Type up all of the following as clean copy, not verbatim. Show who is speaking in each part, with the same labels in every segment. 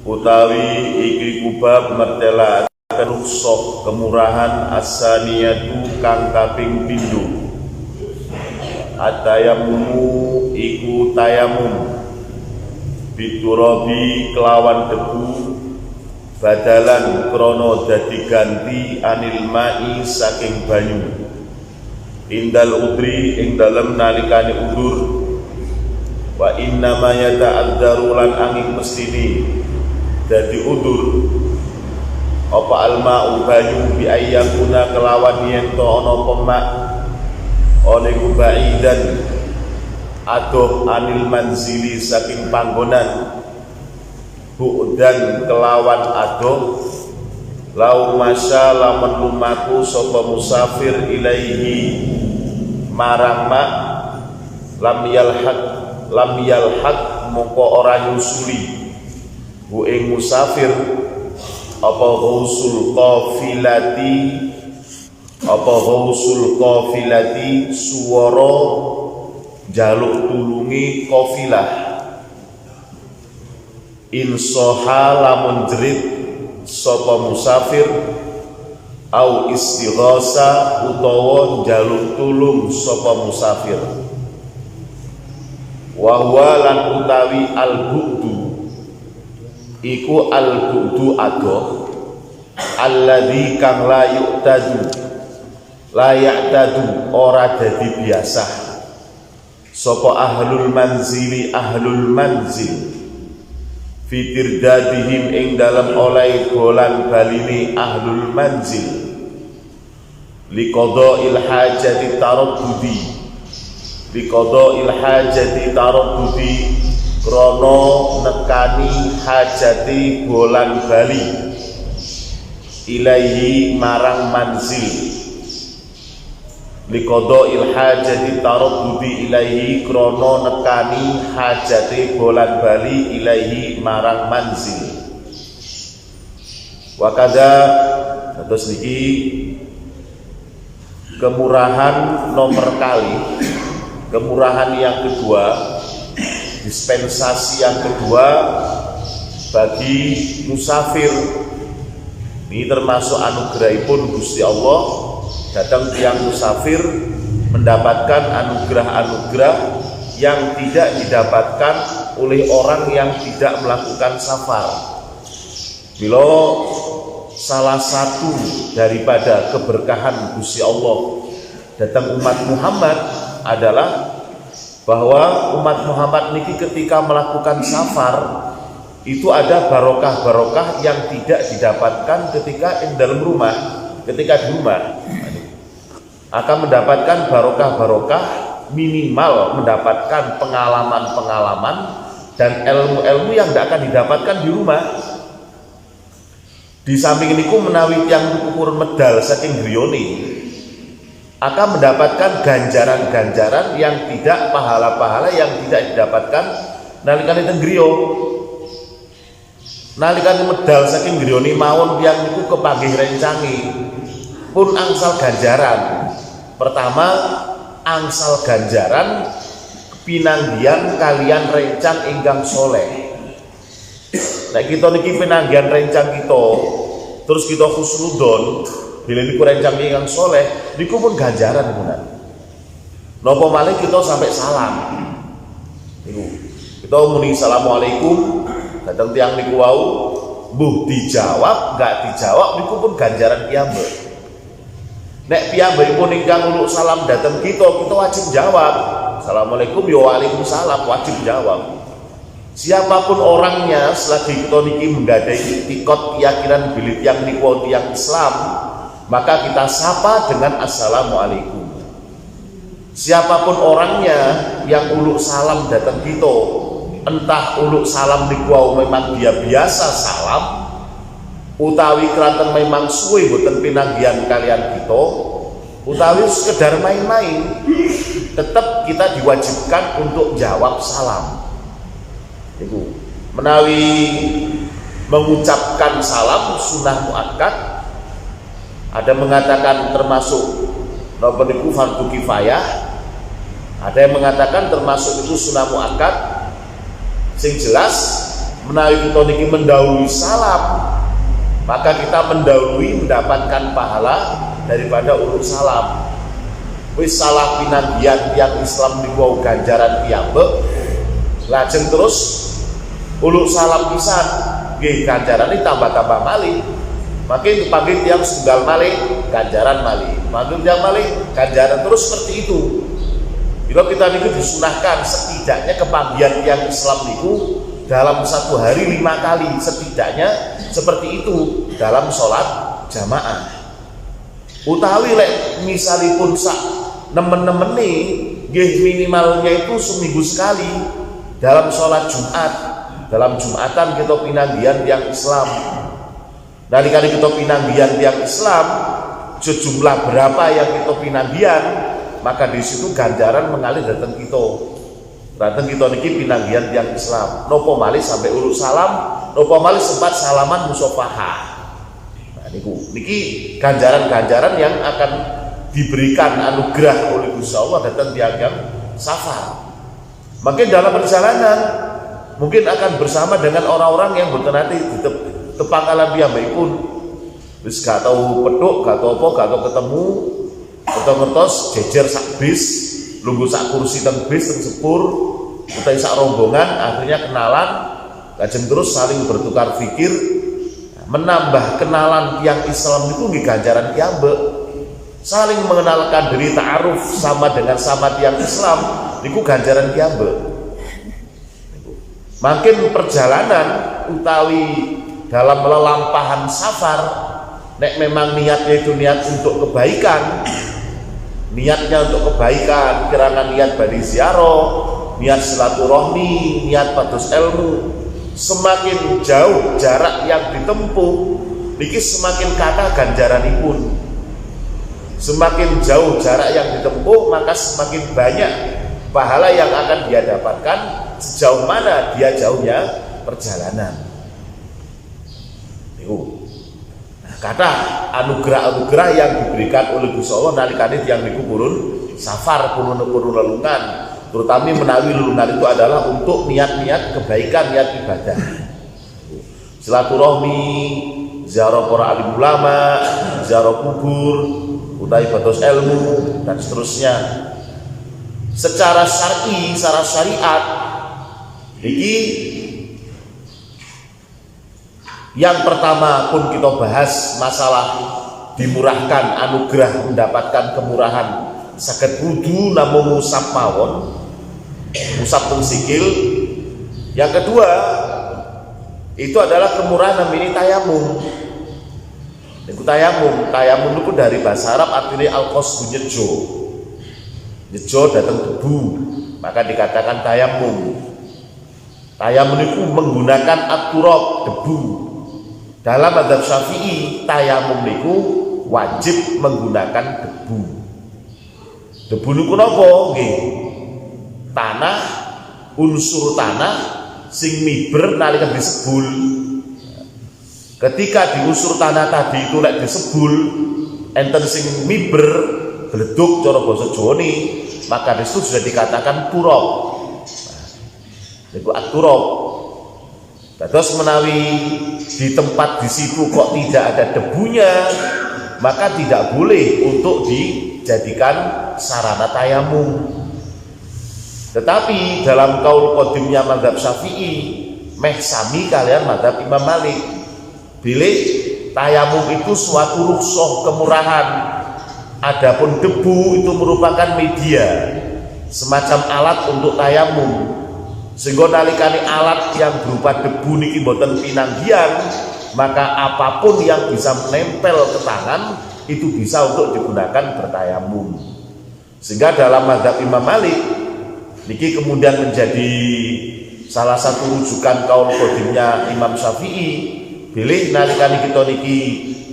Speaker 1: utawi iki kubab mertela rukhsah kemurahan asaniyatu kang kaping pindho. Atayamumu iku tayamum biturabi kelawan debu badalan krono dadi ganti anil mai saking banyu indal udri ing dalem nalikane udur wa inna ma yata'addaru lan angin mestini dadi udur apa alma'u banyu bi ayyakuna kelawan yen to ana pemak ana iku baidan adoh anil manzili saking panggonan bu'dan kelawan adoh lau masya lamun lumaku sapa musafir ilaihi marang mak lam yalhaq mongko ora nyusuli bu ing musafir apa ghausul qafilati suwara jaluk tulungi qafilah insoha lamun jerit sapa musafir au istighasa utawa jaluk tulung sapa musafir wa huwa lan utawi al-bu'du iku al-bu'du adoh alladzi kang la ya'tadu ora dadi biasa sapa ahlul manzil fitir dadihim ing dalam oleh bolan balini ahlul manzil liqada'il hajati taraddudi krono nekani hajati bolan bali ilaihi marang manzil liqada'il hajati taraddudi ilaihi krono nekani hajati bolan bali ilaihi marang manzil. Wakada terus niki kemurahan nomor kali, kemurahan yang kedua, dispensasi yang kedua bagi musafir. Ini termasuk anugerahipun Gusti Allah. Datang tiang musafir mendapatkan anugerah-anugerah yang tidak didapatkan oleh orang yang tidak melakukan safar. Bila salah satu daripada keberkahan Gusti Allah datang umat Muhammad adalah bahwa umat Muhammad niki ketika melakukan safar itu ada barokah-barokah yang tidak didapatkan ketika di dalam rumah, ketika di rumah. Akan mendapatkan barokah-barokah, minimal mendapatkan pengalaman-pengalaman dan ilmu-ilmu yang tidak akan didapatkan di rumah. Di samping niku menawi yang ukur medal saking griyone akan mendapatkan ganjaran-ganjaran yang tidak, pahala-pahala yang tidak didapatkan nalikane teng griya. Nalikane medal saking griyone mawon yang niku kepanggih rencangi pun angsal ganjaran. Pertama, angsal ganjaran pinanggihan kalian rencang ingkang soleh. Nah kita niki pinanggihan rencang kita, terus kita husnudon, bila niku rencang ingkang soleh, niku pun ganjaran punan. Nopo malih kita sampai salam. Niku kita muni assalamualaikum, datang tiang niku wau, buh dijawab, gak dijawab, niku pun ganjaran piyambak. Nek piyambakipun ingkang uluk salam datang kita wajib jawab. Assalamualaikum ya waalaikumsalam, wajib jawab. Siapapun orangnya selagi kita niki menggadai tikot keyakinan bilit yang niku yang Islam, maka kita sapa dengan assalamualaikum. Siapapun orangnya yang uluk salam datang kita, entah uluk salam niku memang dia biasa salam utawi keranten memang suwe boten pinanggihan kalian kita, utawi sekedar main-main, tetap kita diwajibkan untuk jawab salam. Ibu menawi mengucapkan salam sunnah muakkad, ada mengatakan termasuk napa niku fardu kifayah, ada yang mengatakan termasuk itu sunnah muakkad. Sing jelas menawi kita niki mendahului salam, maka kita mendahului mendapatkan pahala daripada uluk salam. Wis salah pinanggihan yang Islam niku ganjaran piyambak, lajeng terus uluk salam pisan nggih ganjarane tambah-tambah malih. Makin dipanggil tiang setunggal malih ganjaran malih, panggil tiang malih ganjaran, terus seperti itu. Bila kita niku disunahkan setidaknya kepanggihan tiang Islam niku dalam satu hari 5 kali setidaknya, seperti itu dalam sholat jamaah. Utawi lek misalipun sak nemen-nemen nih, minimalnya itu seminggu sekali dalam sholat Jumat, dalam Jumatan kita pinanggihan tiang Islam. Kali kita pinanggihan tiang Islam, sejumlah berapa yang kita pinanggihan, maka di situ ganjaran mengalir datang kita. Datang kita niki pinanggihan tiang Islam. Nopo malih sampai uluk salam, nopo malih sempat salaman musafahah. Nah niki ganjaran-ganjaran yang akan diberikan anugerah oleh Gusti Allah datang tiang yang safar. Makin dalam perjalanan mungkin akan bersama dengan orang-orang yang boten nanti di tepangkalan piyambakipun. Wis gak tau pedhuk, gak tau apa, gak tau ketemu, ngertos jejer sak bis, lungguh sak kursi teng bis teng sepur, utawi sak rombongan, akhirnya kenalan, lajeng terus saling bertukar fikir, menambah kenalan tiang Islam itu nggih ganjaran piyambak. Saling mengenalkan diri, ta'aruf sama dengan sama tiang Islam niku ganjaran piyambak. Makin perjalanan utawi dalam lelampahan safar, nek memang niatnya itu niat untuk kebaikan, niatnya untuk kebaikan, kirana niat badi ziarah, niat silaturahmi, niat pados ilmu, semakin jauh jarak yang ditempuh niki semakin kata ganjaranipun. Semakin jauh jarak yang ditempuh, maka semakin banyak pahala yang akan dia dapatkan sejauh mana dia jauhnya perjalanan. Nah, kata anugerah-anugerah yang diberikan oleh Gusti Allah nalikane tiyang niku purun safar, purun lelungan, terutama menawi lelungan itu adalah untuk niat-niat kebaikan, niat ibadah. Silaturahmi, ziarah para alim ulama, ziarah kubur, utawi pados ilmu dan seterusnya. Secara syar'i, secara syariat iki yang pertama pun kita bahas masalah dimurahkan, anugerah mendapatkan kemurahan saged wudu namung ngusap mawon, ngusap teng sikil. Yang kedua itu adalah kemurahan namanya tayamum. Niku tayamum niku dari bahasa Arab artinya al-qasdu nyejo. Nyejo datang debu, maka dikatakan tayamum. Tayamum niku menggunakan at-turab, debu. Dalam mazhab Syafi'i tayamum niku wajib menggunakan debu. Debu niku napa? Nggih. Tanah, unsur tanah sing miber nalika disebul. Ketika di unsur tanah tadi itu lek disebul enten sing miber, gleduk cara basa Jawa ni, maka disitu sudah dikatakan turab. Niku at-turab. Terus menawi di tempat di situ kok tidak ada debunya, maka tidak boleh untuk dijadikan sarana tayamum. Tetapi dalam kaul qadimnya mazhab Syafi'i meh sami kalian mazhab Imam Malik. Bilih tayamum itu suatu rukhsah kemurahan. Adapun debu itu merupakan media, semacam alat untuk tayamum. Sehingga nalikane alat yang berupa debu niki boten pinanggihan, maka apapun yang bisa menempel ke tangan itu bisa untuk digunakan bertayamum. Sehingga dalam mazhab Imam Malik niki kemudian menjadi salah satu rujukan kaul qadimnya Imam Syafi'i. Bilih nalikane kita niki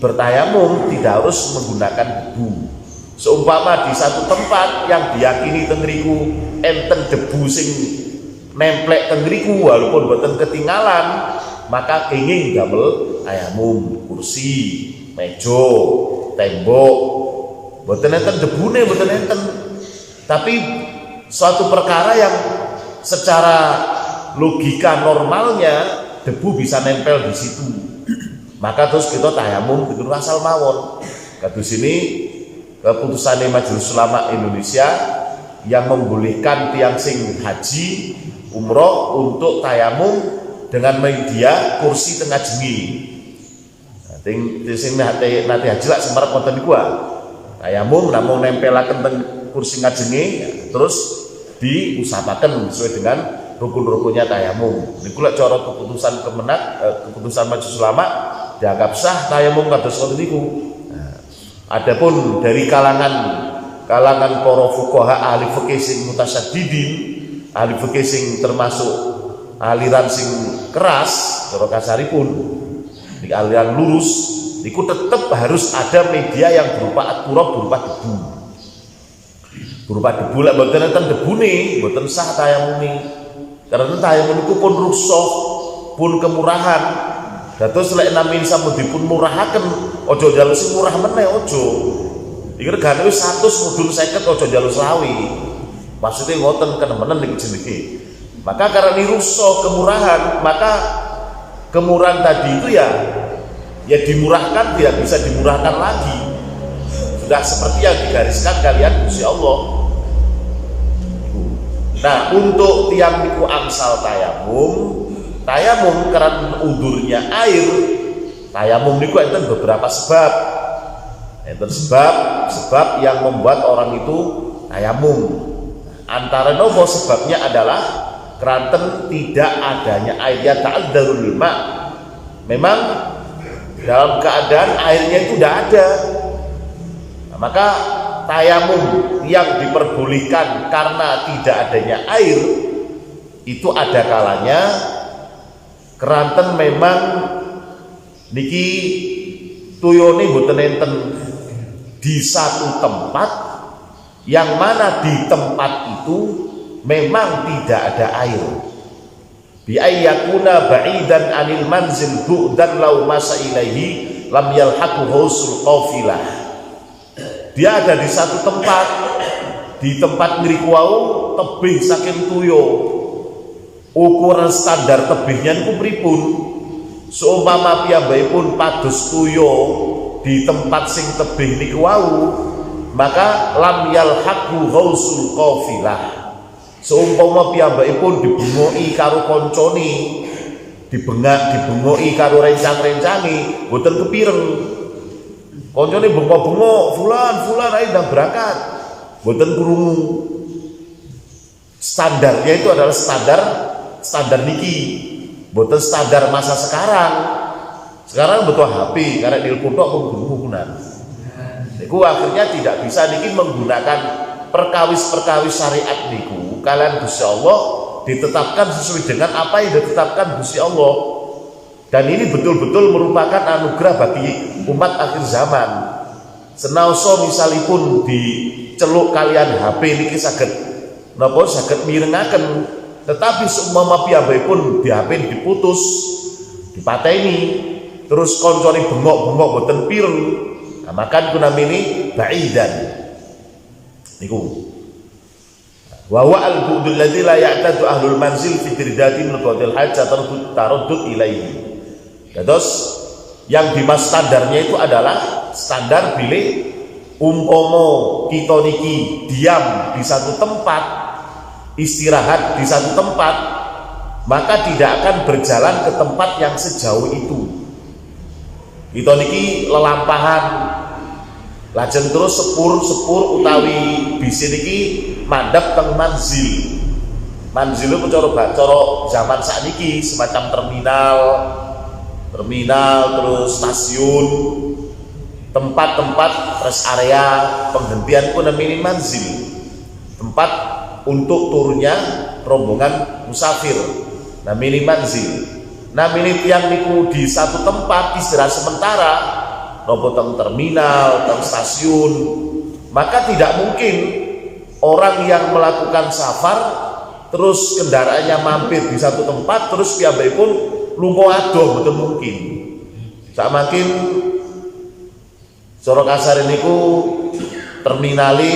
Speaker 1: bertayamum tidak harus menggunakan debu. Seumpama di satu tempat yang diyakini teng riku enten debu sing nemplek teng riku walaupun boten ketinggalan, maka kenging damel tayamum, kursi, meja, tembok, boten enten debune, boten enten. Tapi suatu perkara yang secara logika normalnya debu bisa nempel di situ. Maka terus kita tayamum bikin asal mawon. Kados ini keputusan Majelis Ulama Indonesia yang membolehkan tiang sing haji umroh untuk tayamum dengan media kursi tengah jengi. Sing nanti haji lak semerep wonten niku tayamum namung nempelaken teng kursi ngajenge terus diusahaken sesuai dengan rukun-rukunnya tayamum. Niku lek cara keputusan keputusan Majelis Ulama dianggap sah tayamum kados ngoten niku. Adapun dari kalangan para fuqaha ahli fikih sing mutasyaddidin, ahli fikih sing termasuk aliran sing keras, cara kasaripun di aliran lurus, niku tetap harus ada media yang berupa aturab, berupa debu. Berupa debu lek mboten enten debune, mboten sah tayamune. Karena tayamum niku pun rusuh, pun kemurahan. Dados lek namin sampun dipun murahaken, aja njaluk sing murah meneh aja. Iki regane wis 100 mudhun 50 aja njaluk selawi. Maksudnya ngoten kenemenen niki jenenge. Maka karena rusuh kemurahan, maka kemurahan tadi itu ya dimurahkan, tidak bisa dimurahkan lagi. Sudah seperti yang digariskan kalian Gusti Allah. Nah, untuk tiang niku angsal tayamum karena udurnya air, tayamum niku enten beberapa sebab. Enten sebab yang membuat orang itu tayamum. Antara nopo sebabnya adalah keranten tidak adanya air, ya ta'adzarul ma. Memang dalam keadaan airnya itu tidak ada. Nah, maka tayamum yang diperbolehkan karena tidak adanya air itu ada kalanya keranten memang niki tuyone mboten enten di satu tempat yang mana di tempat itu memang tidak ada air. Bi ayyakuna ba'idan anil manzil bu'dan law masa ilaihi lam yalhaqu husul qafilah. Dia ada di satu tempat, di tempat ngriku wau tebih saking tuyo. Ukuran standar tebihnya niku pripun? Seumpama piyambakipun pados tuyo di tempat sing tebih niku wau, maka lam yalhaqu husul qafilah. Seumpama piyambakipun dibengoki karo koncone, dibengoki karo rencang-rencangi, boten kepireng. Koncone bengok-bengok, fulan ayo ndang berangkat. Boten krungu. Standarnya itu adalah standar niki. Boten standar masa sekarang. Sekarang betul HP karena dilpun tok menggunakan. Niku akhirnya tidak bisa niki menggunakan perkawis syariat niku. Kalian Gusti Allah ditetapkan sesuai dengan apa yang ditetapkan Gusti Allah, dan ini betul-betul merupakan anugerah bagi umat akhir zaman. Senaoso misalipun diceluk kalian HP niki saged napa saged mirengaken, tetapi seumpama piyambakipun di HP diputus, dipateni, terus koncone bengok-bengok boten pireng, nah, maka niku namine ba'idan niku. Wa huwa al-bu'dul ladzi la ya'tadu ahlul manzil fi tirdati min qatil hajat taruddud ilaihi. Terus yang dimas standarnya itu adalah standar bilih umpomo kita niki diam di satu tempat, istirahat di satu tempat, maka tidak akan berjalan ke tempat yang sejauh itu. Kita niki lelampahan, lajeng terus sepur utawi bisi niki mandap teng manzil. Manzil itu cara zaman sakniki semacam terminal terus stasiun, tempat-tempat rest area penghentian pun namanya manzil, tempat untuk turunnya rombongan musafir, namanya manzil. Namanya tiang niku di satu tempat istirahat sementara, nopo teng terminal, teng stasiun, maka tidak mungkin orang yang melakukan safar terus kendaraannya mampir di satu tempat terus piyambakipun lunga adoh, betul mungkin. Sak makin cara kasar niku terminali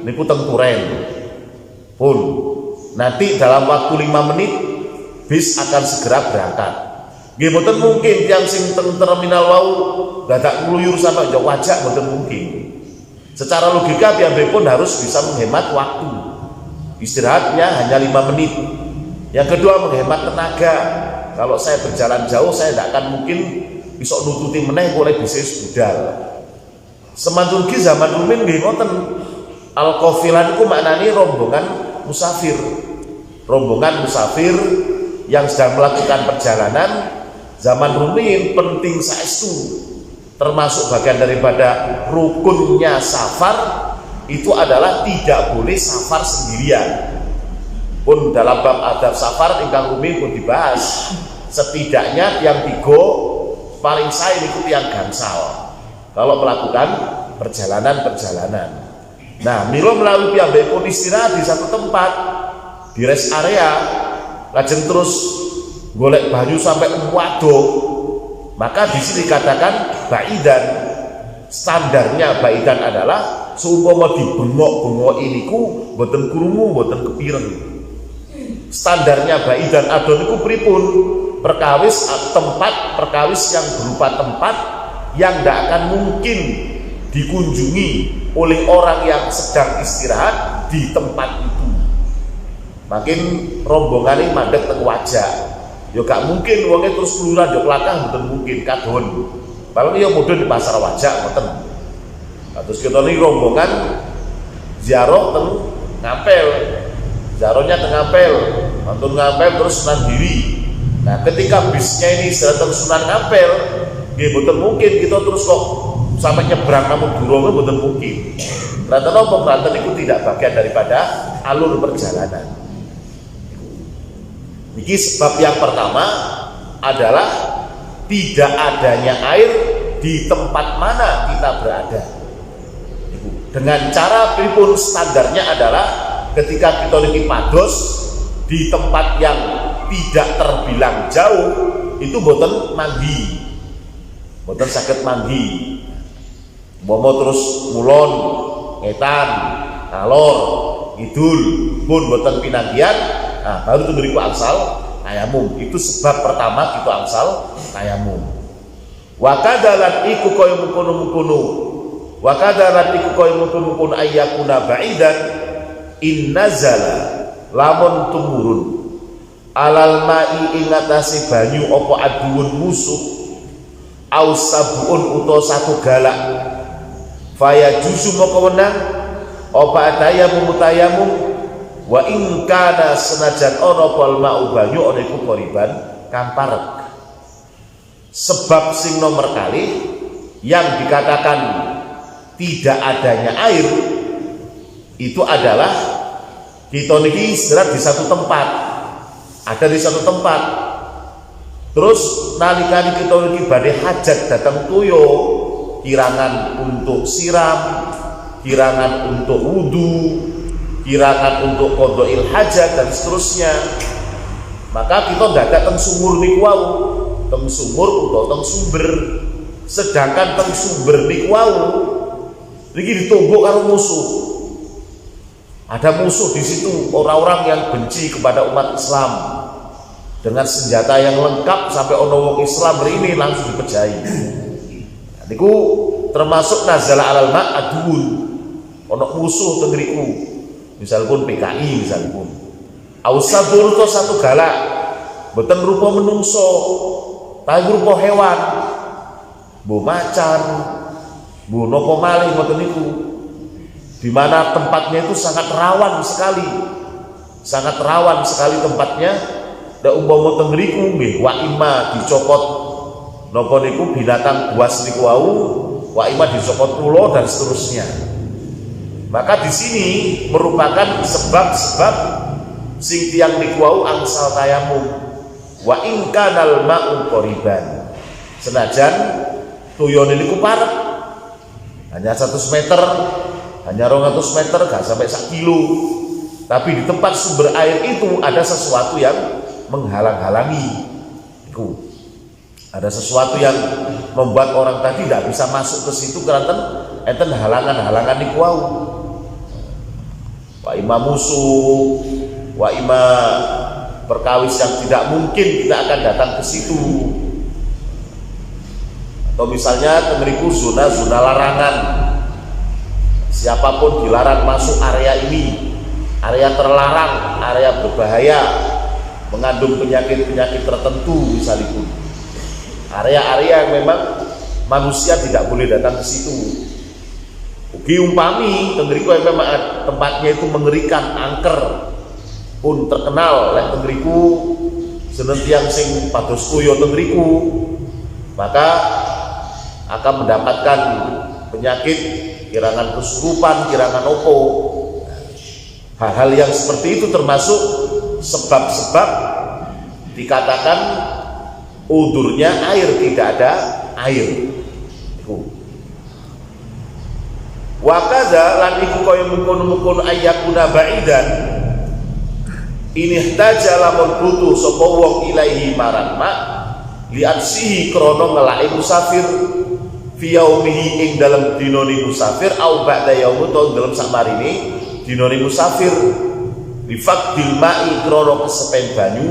Speaker 1: niku teng Turen pun nanti dalam waktu 5 menit bis akan segera berangkat. Nggih mboten mungkin tiyang sing teng terminal wau dadak ngluyur sampai njok wajak, mboten mungkin. Secara logika piyambakipun harus bisa menghemat waktu. Istirahatnya hanya 5 menit. Yang kedua menghemat tenaga. Kalau saya berjalan jauh saya tidak akan mungkin bisa nututi meneh oleh bisnis budal. Semantun ki zaman rumin nggih ngoten. Al-qafilah niku maknane rombongan musafir. Rombongan musafir yang sedang melakukan perjalanan zaman rumin penting saestu. Termasuk bagian daripada rukunnya safar itu adalah tidak boleh safar sendirian. Pun dalam bab adab safar ingkang rumin pun dibahas. Setidaknya yang 3 paling saya ikuti yang gansal kalau melakukan perjalanan-perjalanan. Nah, mila melalui piyambakipun istirahat di satu tempat di rest area, lajeng terus golek banyu sampai waduh, maka di sini dikatakan baidan. Standarnya baidan adalah seumpama dibengok-bengok iniku boten krungu boten kepireng. Standarnya baidan adon niku pripun? Perkawis tempat, perkawis yang berupa tempat yang tidak akan mungkin dikunjungi oleh orang yang sedang istirahat di tempat itu. Makin rombongan ini mandek teng wajah, ya gak mungkin wongnya terus kelurahan jok lakah, betul mungkin kadon. Paling ya mudun di pasar wajah, betul. Nah, terus kita ini rombongan ziarah teng Ngampel, ziarahnya teng Ngampel, mantun Ngampel terus Sunan Giri. Nah, ketika bisnya ini sedang Sunan Ngampel, ya betul mungkin kita terus kok sampai nyebrang namun durungnya betul mungkin. Ternyata nopo Banten itu tidak bagian daripada alur perjalanan. Ini sebab yang pertama adalah tidak adanya air di tempat mana kita berada. Dengan cara pripun standarnya adalah ketika kita lagi pados di tempat yang tidak terbilang jauh itu boten mandi, boten sakit mandi. Bomo terus mulon, etan, alor, idul, pun boten pinanggian. Nah, baru itu beriku angsal tayamum. Itu sebab pertama kita angsal tayamum. Wakadalan iku koyo mukunu, wakadalan iku koyo mukunu ayyakuna ba'idan in nazala lamun tumurun alal ma'i ingatasi banyu opo aduun musuh au sabun uto satu galak faya jusu moko menang opo atayamu mutayamum wa ingkana senajan ono pol ma'u banyu ono iku koriban kamparek. Sebab sing nomor kali yang dikatakan tidak adanya air itu adalah kita niki istirahat di satu tempat, ada di satu tempat. Terus nalikani kita niki badhe hajat datang tuyo, kirangan untuk siram, kirangan untuk wudu, kirangan untuk qodhoil hajat dan seterusnya. Maka kita dadak teng sumur niku wau, teng sumur utawa teng sumber. Sedangkan teng sumber niku wau niki ditumbuk karo musuh. Ada musuh di situ, orang-orang yang benci kepada umat Islam dengan senjata yang lengkap sampai ono wong Islam ini langsung dipejahi. Niku termasuk nazala alal ma' adun. Ono musuh teng mriku. Misalipun PKI misalipun. Ausabur to satu galak. Boten rupa menungso, tapi rupa hewan. Bu macan, bu napa malih ngoten niku. Di mana tempatnya itu sangat rawan sekali tempatnya. Da umpama teng mriku nggih wa ima dicopot napa niku binatang buas niku wau, wa ima dicopot ulo dan seterusnya. Maka di sini merupakan sebab-sebab sing tiyang niku wau angsal tayamum. Wa in kanal ma'u qoriban. Senajan tuyone niku parek hanya 100 meter, hanya 200 meter, gak sampai 1 kilo. Tapi di tempat sumber air itu ada sesuatu yang menghalang-halangi. Itu ada sesuatu yang membuat orang tadi tidak bisa masuk ke situ karena enten halangan-halangan niku wau. Wa ima musuh, wa ima perkawis yang tidak mungkin kita akan datang ke situ. atau misalnya tengeriku zona larangan, siapapun dilarang masuk area ini, area terlarang, area berbahaya, mengandung penyakit-penyakit tertentu misalnya, area-area yang memang manusia tidak boleh datang ke situ. Ugi umpami tengeriku yang memang tempatnya itu mengerikan, angker pun terkenal lek tengeriku senentiang sing pados kuyo tengeriku, maka akan mendapatkan penyakit kirangan kesurupan, kirangan opo. Hal-hal yang seperti itu termasuk sebab-sebab dikatakan udurnya air, tidak ada air. Wakada lan iku kaya mungkon-mungkon ayyakuna ba'idan ini ihtaja lamun butuh sapa wong ilaihi marang mak li'ansihi krana ngelake musafir fi yaumihi ing dalem dinane musafir au ba'da yaum utawa dalem sakmarine dinane musafir li faqdil ma'i krana kesepen banyu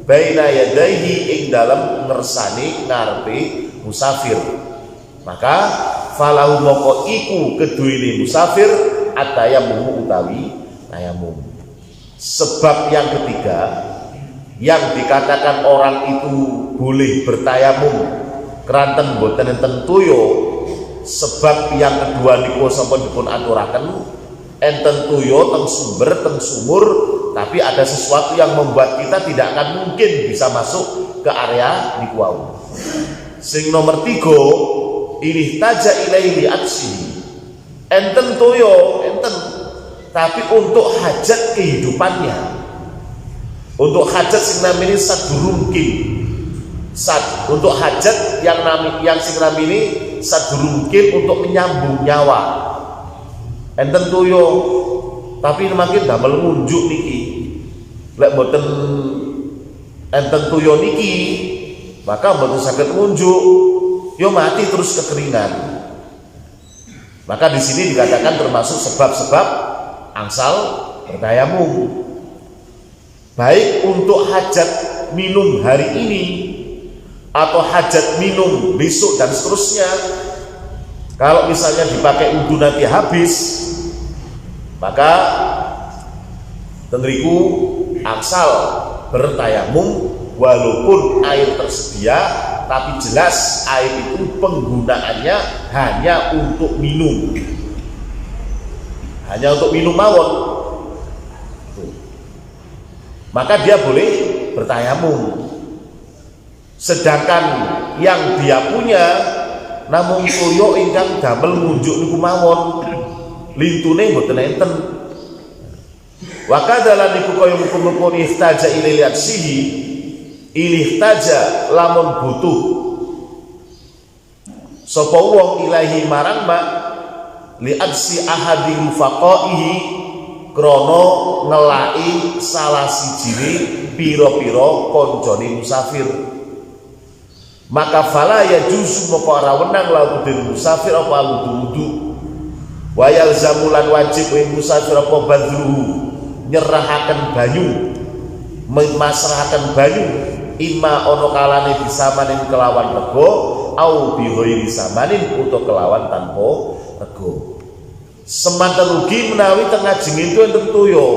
Speaker 1: baina yadaihi ing dalem ngersane ngarepe musafir, maka falahu moko iku keduwene musafir atayamum utawi tayamum. Sebab yang ketiga yang dikatakan orang itu boleh bertayamum keranten boten enten tuyo, sebab yang kedua niku sampun dipun aturaken enten tuyo teng sumber teng sumur, tapi ada sesuatu yang membuat kita tidak akan mungkin bisa masuk ke area niku wau. Sing nomor 3 ini taja ilaihi aksi enten toyo enten, tapi untuk hajat kehidupannya, untuk hajat sing namanya sadurungkin untuk hajat yang sing namanya sadurungkin untuk menyambung nyawa enten toyo, tapi makin damel ngunjuk niki lek boten enten toyo niki maka boten saged ngunjuk, yo mati terus kekeringan. Maka di sini dikatakan termasuk sebab-sebab angsal bertayamum, baik untuk hajat minum hari ini atau hajat minum besok dan seterusnya. Kalau misalnya dipakai wudhu nanti habis, maka tengeriku angsal bertayamum walaupun air tersedia, tapi jelas air itu penggunaannya hanya untuk minum, hanya untuk minum mawon, maka dia boleh bertayamum. Sedangkan yang dia punya namung toyo ingkang damel ngunjuk niku mawon, lintune mboten enten. Wa kadzalan niku kaya mukum-mukum ihtaja ilaihi aksihi ilihtaja lamun butuh sapa wong ilahi marang mak li aksi ahadi rufaqaihi krana ngelaki salah sijine pira-pira kancane musafir, maka fala ya juzu moko ora wenang la kudu musafir apa wudu wa yalzamulan wajib ing musafir apa badruhu nyerahaken banyu, masrahaken banyu ima ono kalane disamanin kelawan rego au bihoi disamanin untuk kelawan tanpa rego. Semanten ugi menawi tengah jengin itu enten tuyo,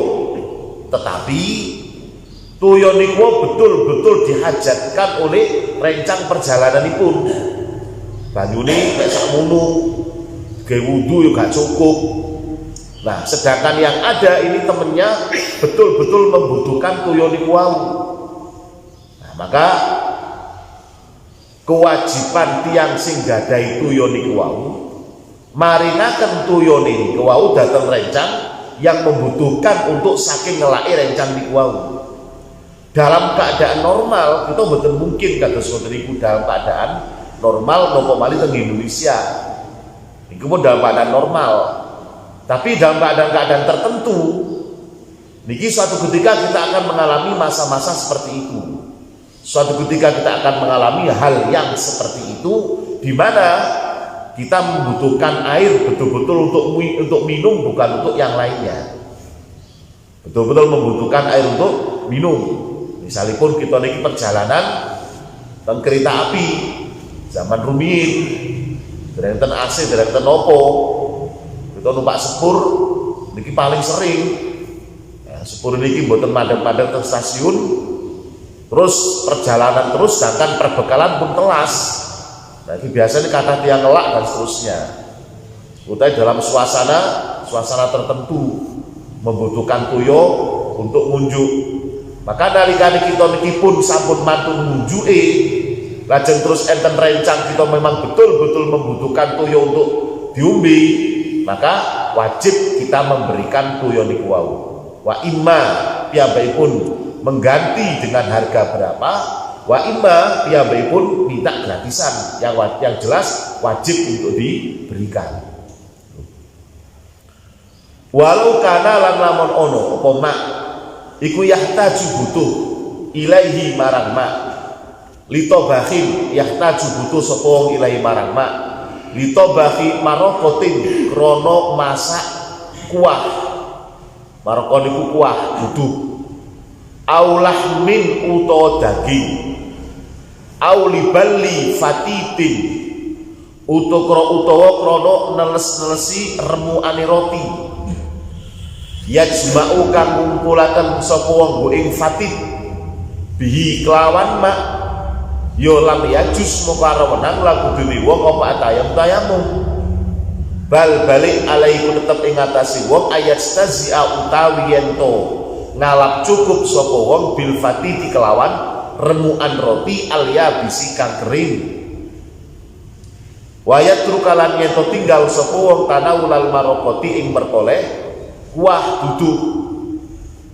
Speaker 1: tetapi tuyo niku betul-betul dihajatkan oleh rencang perjalananipun. Banyune nek sakmono gawe wudu yo gak cukup. Nah, sedangkan yang ada ini temennya betul-betul membutuhkan tuyo niku wau. Maka kewajiban tiang sing gadahi tuyo niku wau marinaken tuyo niku wau dateng rencang yang membutuhkan untuk saking ngelaki rencang niku wau. Dalam keadaan normal kita betul mungkin kados ngoten niku dalam keadaan normal nopo malih teng Indonesia. Niku pun dalam keadaan normal. Tapi dalam keadaan tertentu niki suatu ketika kita akan mengalami masa-masa seperti itu. Suatu ketika kita akan mengalami hal yang seperti itu, di mana kita membutuhkan air betul-betul untuk minum, bukan untuk yang lainnya. Betul-betul membutuhkan air untuk minum. Misalipun kita niki perjalanan teng kereta api, zaman rumiyin derenten AC derenten nopo kita numpak sepur niki paling sering ya, sepur niki mboten madhep-madhep ke stasiun terus perjalanan terus sedangkan perbekalan pun telas. Nah itu biasanya kata tiang ngelak dan seterusnya. Utai dalam suasana tertentu membutuhkan tuyo untuk ngunjuk. Maka nalikane kita niki pun sampun mantun ngunjuke, lajeng terus enten rencang kita memang betul-betul membutuhkan tuyo untuk diumbi, maka wajib kita memberikan tuyo niku wau. Wa imma piyambakipun mengganti dengan harga berapa, wa imma piyambakipun minta gratisan. Yang jelas wajib untuk diberikan. Walau kana lan lamun ono apa mak iku yahtaju butuh ilaihi marang mak litobahin yahtaju butuh sapa wong ilaihi marang mak litobahi marokotin krono masak kuah marokon iku kuah butuh aulah min uto daging aulibali fatidin utawa krono neles-nelesi remuane roti yajma'u kang ngumpulaken sapa wong ing fatid bihi kelawan mak yo lam yajus moko menang lagu dene wong apa tayamum bal balik alaiku tetep ing atase wong ayat stazia utawi ento ngalap cukup sapa wong bil fatidi kelawan remuan roti alya bisi kang kering wayat trukalan ento tinggal sapa wong tanawulal marokoti ing merkoleh kuah duduk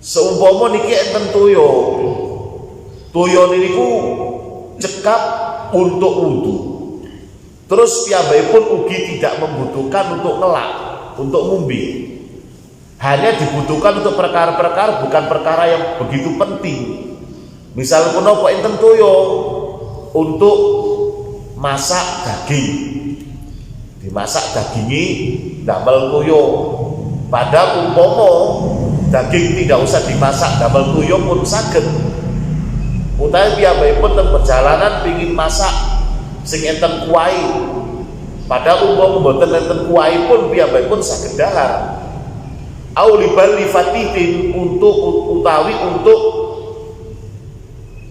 Speaker 1: seumpama niki enten toyo niku cekap untuk wudu terus piyambakipun ugi tidak membutuhkan untuk ngelak untuk ngumbi hanya dibutuhkan untuk perkara-perkara bukan perkara yang begitu penting misal punapa enten toyo untuk masak daging dimasak dagingi damel toyo pada umpomo daging tidak usah dimasak damel tuyo pun saged utawi piyambakipun teng perjalanan pingin masak sing enten kuai pada umpomo mboten enten kuai pun piyambakipun saged dahar aulibal lifatidin untuk utawi untuk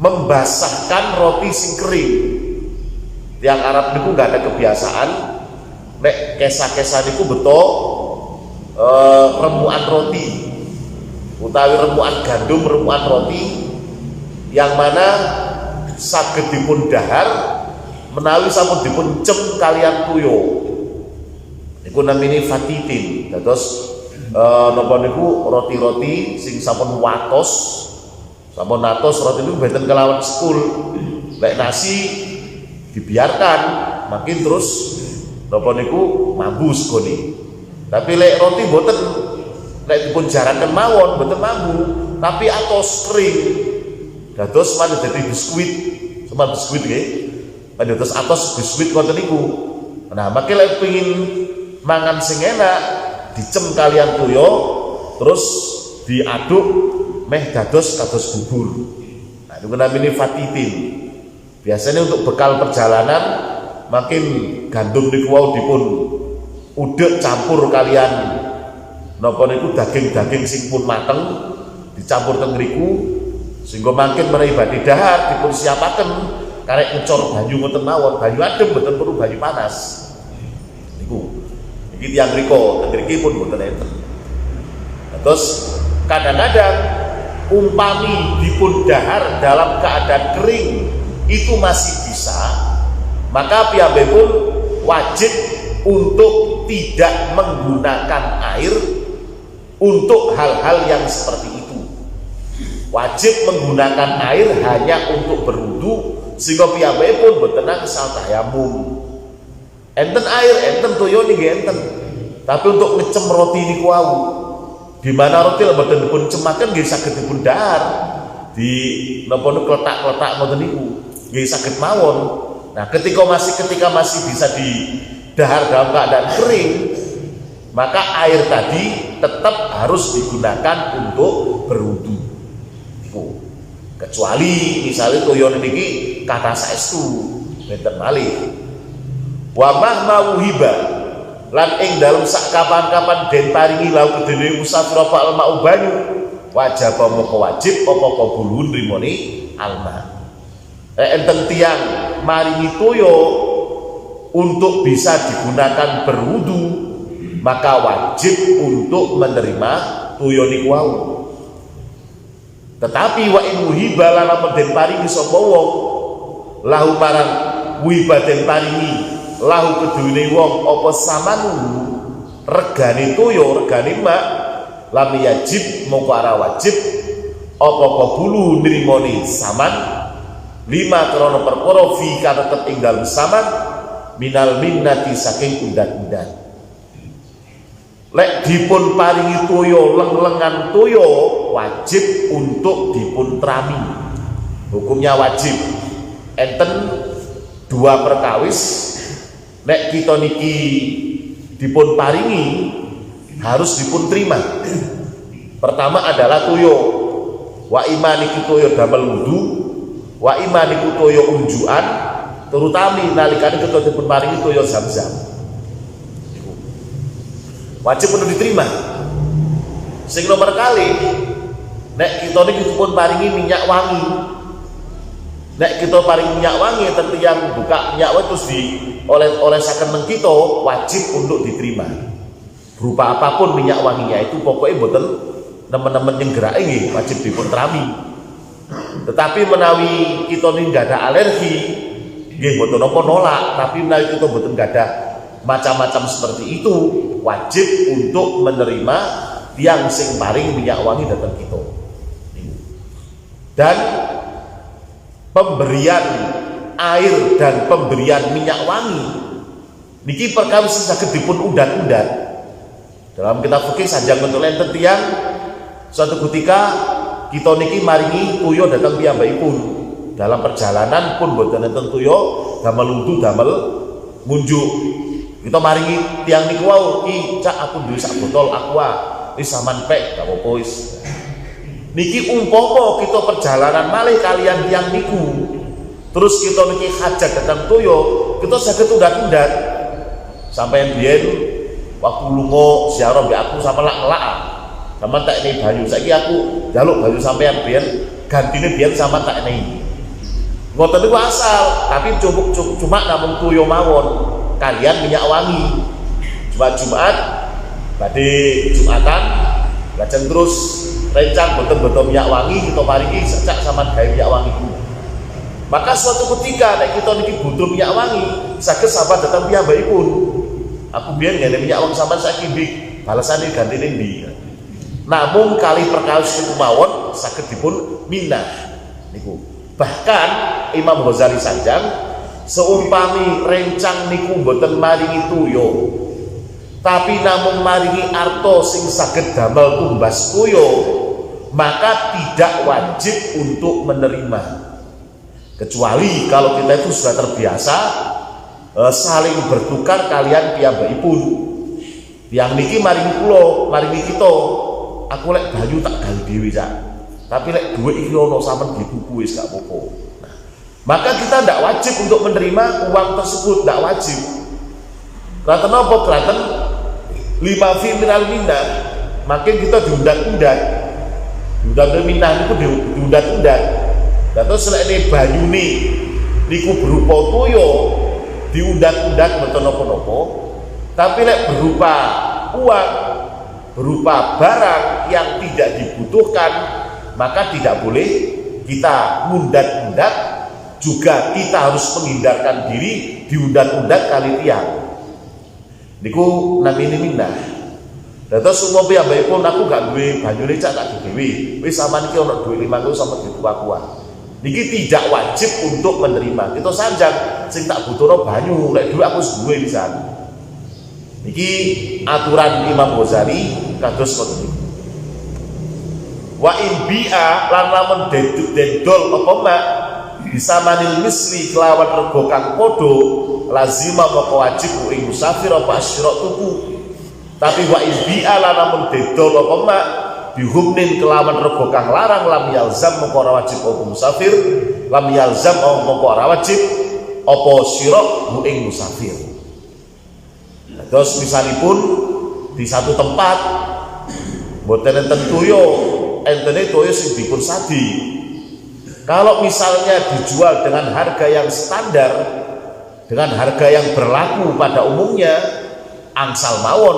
Speaker 1: membasahkan roti sing kering tiang Arab niku nggak ada kebiasaan nek kesah-kesah niku betul remuan roti utawi remuan gandum remuan roti yang mana saged dipun dahar menawi sampun dipun cem kalian tuyo niku namine fatidin dados napa niku roti-roti sing sampun watos roti niku benten kelawan sekul lek nasi dibiarkan makin terus napa niku mambu segone tapi lek roti boten lek dipun jaraken mawon boten mambu tapi atos kering dados manut dadi biskuit sama biskuit nggih dados atos biskuit wonten niku nah mangke lek pengin mangan sing enak dicem kalian toyo terus diaduk meh dados kados bubur nah niku namine fatidin biasanya untuk bekal perjalanan makin gandum niku wau dipun udek campur kalian napa niku daging-daging sing pun mateng dicampur teng mriku sehingga makin menawi badhe dahar dipun siapaken karek ngecor banyu ngoten mawon banyu adem mboten perlu banyu panas niku iki tiyang mriko teng mriki pun mboten enten terus kadang-kadang umpami dipun dahar dalam keadaan kering itu masih bisa maka piyambakipun wajib untuk tidak menggunakan air untuk hal-hal yang seperti itu wajib menggunakan air hanya untuk berwudu sehingga piyambakipun boten angsal tayamum enten air enten toyo nggih enten tapi untuk ngecem roti niku wau di mana roti boten dipun cemaken nggih saged dipun dahar di napa niku kletak-kletak ngoten niku nggih saged mawon nah ketika masih bisa di dahar dalam keadaan kering maka air tadi tetap harus digunakan untuk berwudu kecuali misalnya toyo niki kata saestu benten malih wa mahma wuhiba lan ing dalem sak kapan-kapan den paringi lau kedene musafir apa alma banyu wajib moko wajib apa qabulun rimone alma. Enten tiang maringi toyo untuk bisa digunakan berwudu, maka wajib untuk menerima toyo niku wau. Tetapi wa in wuhiba lan den paringi sapa wong lahu marang wuhiba den paringi lahu kedune wong apa samanu regane toyo regane mak lam yajib moko ora wajib apa qabulu nrimone saman lima krana perkara fi kana tetep ing dalem saman minal minnati saking undat-undat. Lek dipun paringi toyo leng-lengan toyo wajib untuk dipun trami. Hukumnya wajib. Enten dua perkawis nek kita niki dipun paringi harus dipun terima. Pertama adalah toyo wa imaniki toyo damel wudu wa imaniku toyo unjuan terutama nalikane kita dipun paringi toyo zam-zam wajib untuk diterima. Sing nomor kali nek kita niki dipun paringi minyak wangi, nek kita paringi minyak wangi tentu yang buka minyak wangi terus oleh saken kita wajib untuk diterima berupa apapun minyak wanginya itu pokoknya boten teman-teman yang gerak ini wajib dipun terami. Tetapi menawi kita ini nggak ada alergi nggih boten napa nolak, tapi menawi kita boten nggak ada macam-macam seperti itu wajib untuk menerima tiang sing paring minyak wangi datang kita. Dan pemberian air dan pemberian minyak wangi niki perkawis saged dipun undat-undat dalam kitab fikih sanjang untuk enten tiang suatu ketika kita niki maringi tuyo datang piyambakipun dalam perjalanan pun boten enten tuyo damel wudu damel ngunjuk kita maringi tiang niku wau iki cak aku duwe sak botol aqua wis sampean pek gak apa-apa wis niki umpama kita perjalanan malih kalian tiang niku terus kita niki hajat datang tuyo kita saged undat-undat sampeyan biyen waktu lunga ziarah mbek aku sampe lak-lak sama tak ini banyu saiki aku jaluk banyu sampean biyen gantine biyen sama tak ini ngoten niku asal tapi cuma namung tuyo mawon kalian minyak wangi Jumat badhe Jumatan lajeng terus rencang betul-betul minyak wangi kita paringi secak sama gawe minyak wangi ku. Maka suatu ketika nek kita niki butuh minyak wangi saged sahabat datang piyambakipun aku biyen ngene minyak wangi sampean saiki ndi balasane gantine ndi. Namun kali perkawis niku mawon saged dipun minah niku. Bahkan Imam Ghazali sanjang seumpami rencang niku mboten maringi tuyo tapi namun maringi arto sing saged damel tumbas tuyo maka tidak wajib untuk menerima kecuali kalau kita itu sudah terbiasa saling bertukar kalian piyambakipun yang niki maringi kula maringi kita aku lek banyu tak gawe dhewe cak tapi lek dhuwit iki ono sampean dituku wis gak apa-apa. Maka kita tidak wajib untuk menerima uang tersebut, tidak wajib. Klaten apa? Klaten 5 fi minal minnah, makin kita diundat-undat. Diundat minnah niku diundat-undat. Dan terus selek banyune niku berupa toyo diundat-undat mboten napa-napa. Tapi lek berupa uang, berupa barang yang tidak dibutuhkan, maka tidak boleh kita mundat-undat. Juga kita harus menghindarkan diri diundat-undat kali tiang niku namine minah. Dan terus semua piyambakipun aku gak duwe banyune cak tak dhewe wis sampean iki ono duwe 5.000 sampe dituku-tuku niki tidak wajib untuk menerima. Kita sanjang sing tak butuhno banyu lek duwe aku wis duwe pisan niki aturan Imam Ghazali kados ngoten niku. Wa in bi'a lan lamun dendol apa mak bisa manil misli kelawan rego kang podo lazima moko wajib ing musafir apa asyra tuku. Tapi wa ibi'a lan namun dedol apa mak bihumnin kelawan rego kang larang lam yalzam moko ora wajib apa musafir lam yalzam moko ora wajib apa syira ing musafir. Terus misalipun di satu tempat mboten enten toyo, entene toyo sing dipun sadi. Kalau misalnya dijual dengan harga yang standar, dengan harga yang berlaku pada umumnya, angsal mawon,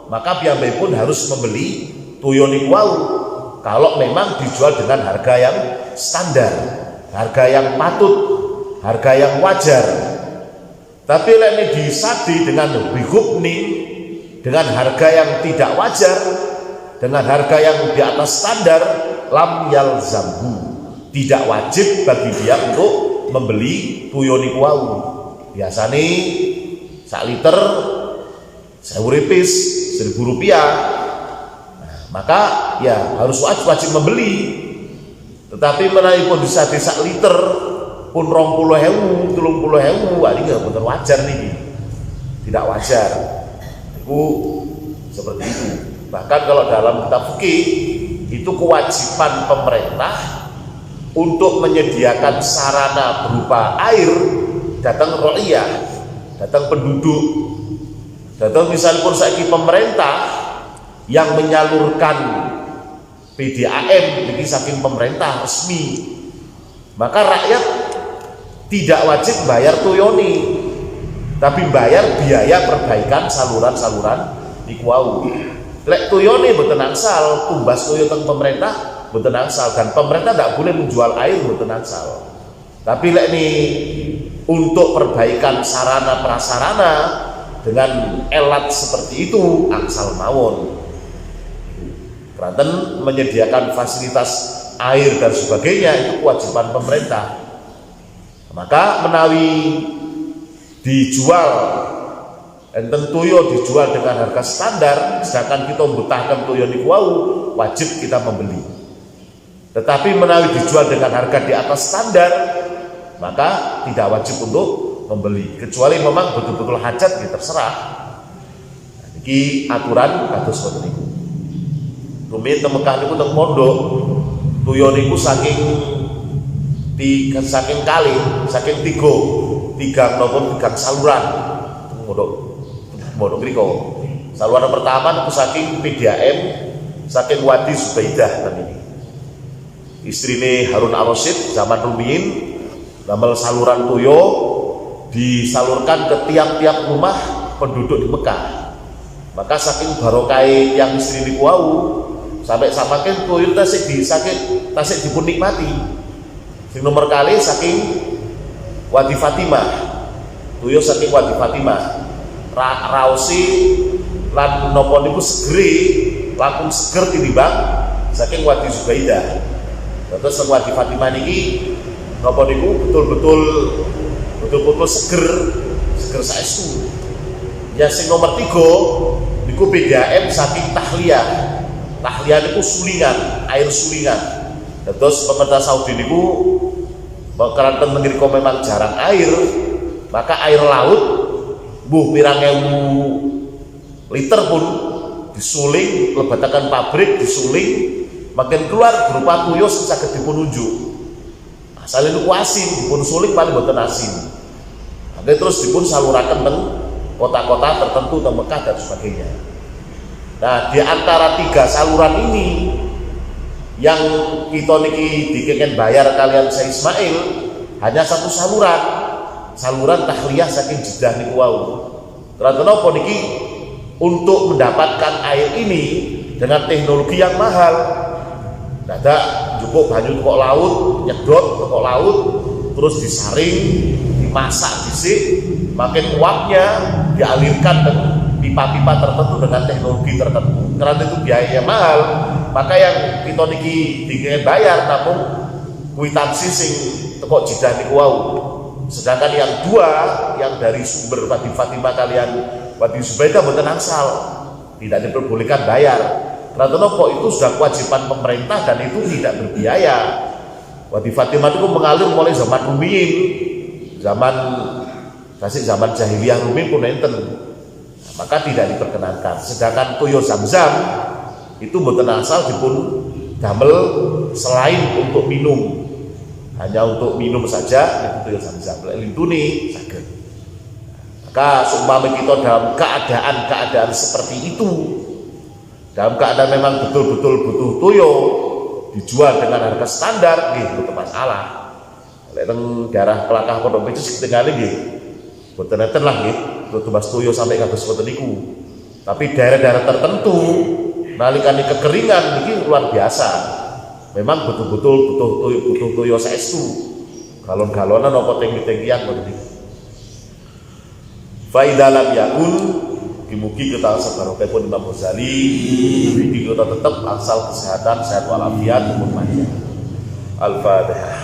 Speaker 1: maka piyambakipun harus membeli toyo niku wau. Kalau memang dijual dengan harga yang standar, harga yang patut, harga yang wajar. Tapi lek disadi dengan bihukni, dengan harga yang tidak wajar, dengan harga yang di atas standar, lam yalzamhu, tidak wajib bagi dia untuk membeli toyo niku wau. Biasane sak liter 1.000 rupiah, 1.000 rupiah. Nah, maka ya harus wajib membeli. Tetapi menawipun disadi sak liter pun 20.000, 30.000, ini nggak benar wajar nih, tidak wajar. Itu seperti itu. Bahkan kalau dalam kitab fikih itu kewajiban pemerintah untuk menyediakan sarana berupa air datang rakyat, datang penduduk. Datang misalnya pun saiki pemerintah yang menyalurkan PDAM ini saking pemerintah resmi, maka rakyat tidak wajib bayar toyoni, tapi bayar biaya perbaikan saluran-saluran niku wau. Lek toyone mboten angsal, tumbas toyo teng pemerintah mboten angsal, dan pemerintah tidak boleh menjual air mboten angsal. Tapi lek ini untuk perbaikan sarana prasarana dengan elat seperti itu angsal mawon. Keranten menyediakan fasilitas air dan sebagainya itu kewajiban pemerintah. Maka menawi dijual enten toyo dijual dengan harga standar, sedangkan kita membutahkan toyo niku wau, wajib kita membeli. Tetapi menawi dijual dengan harga di atas standar, maka tidak wajib untuk membeli, kecuali memang betul-betul hajat, ya terserah. Iki aturan kados ngoten niku. Rumiyin teng Mekah niku teng pondok, toyo niku saking kali, saking tiga saluran mondok mriko. Saluran pertama niku saking PDAM, saking Wadi Zubaidah namanya. Istrine Harun Ar-Rasyid zaman rumiyin damel saluran toyo disalurkan ke tiap-tiap rumah penduduk di Mekah. Maka saking barokai yang istri niku wau sampai samaken toyo tasik dipun nikmati. Sing nomor kali saking Wadi Fatimah. Toyo saking Wadi Fatimah. Rausi lan napa niku segeri, langkung seger tinimbang saking Wadi Zubaidah. Terus teng Wadi Fatimah niki napa niku betul-betul seger saestu. Ya sing nomor 3 niku PDAM saking Tahliyah. Tahliyah niku sulingan, air sulingan. Terus pemerintah Saudi niku keranten mengriko memang jarang air, maka air laut buh pirang ewu liter pun disuling, lebatakan pabrik disuling, makin keluar berupa toyo sing saged dipun unjuk. Asale niku asin, dipun suling paling boten asin. Maka terus dipun saluraken teng kota-kota tertentu teng Mekah dan sebagainya. Nah, di antara 3 saluran ini yang kita niki dikengken bayar kalian Syekh Ismail hanya 1 saluran tahliyah saking Jeddah niku wau. Karena napa niki untuk mendapatkan air ini dengan teknologi yang mahal. Dadak cukup banyu teko laut, nyedot teko laut, terus disaring, dimasak dhisik, makin uapnya dialirkan ke pipa-pipa tertentu dengan teknologi tertentu. Karena itu biayanya mahal, maka yang kita niki dikengken bayar namun kwitansi sing teko Jeddah niku wau. Sedangkan yang 2 yang dari sumber Wadi Fatimah kalian Wadi Zubaidah mboten angsal, tidak diperbolehkan bayar. Karena kok itu sudah kewajiban pemerintah dan itu tidak berbiaya. Wadi Fatimah itu mengalir mulai zaman rumiyin, zaman jahiliyah rumiyin pun enten. Nah, maka tidak diperkenankan. Sedangkan toyo Zam-Zam itu mboten angsal dipun damel selain untuk minum. Hanya untuk minum saja itu toyo Zam-Zam. Lek lintune saged. Maka seumpama kita dalam keadaan seperti itu, dalam keadaan memang betul-betul butuh toyo, dijual dengan harga standar, itu masalah. Lek daerah Kelakah Pondok Bejo setengah nggih. Boten enten lah nggih, kudu mas toyo sampai kados boten niku. Tapi daerah-daerah tertentu nalikane kekeringan iki luar biasa. Memang betul-betul butuh toyo saestu. Galon-galonan apa tengki-tengkian ngoten niku. Fa idza lam yakun mugi kita sabarokipun Imam Ghazali iki kita tetap asal kesehatan sehat walafiat umur panjang. Al-Fatihah.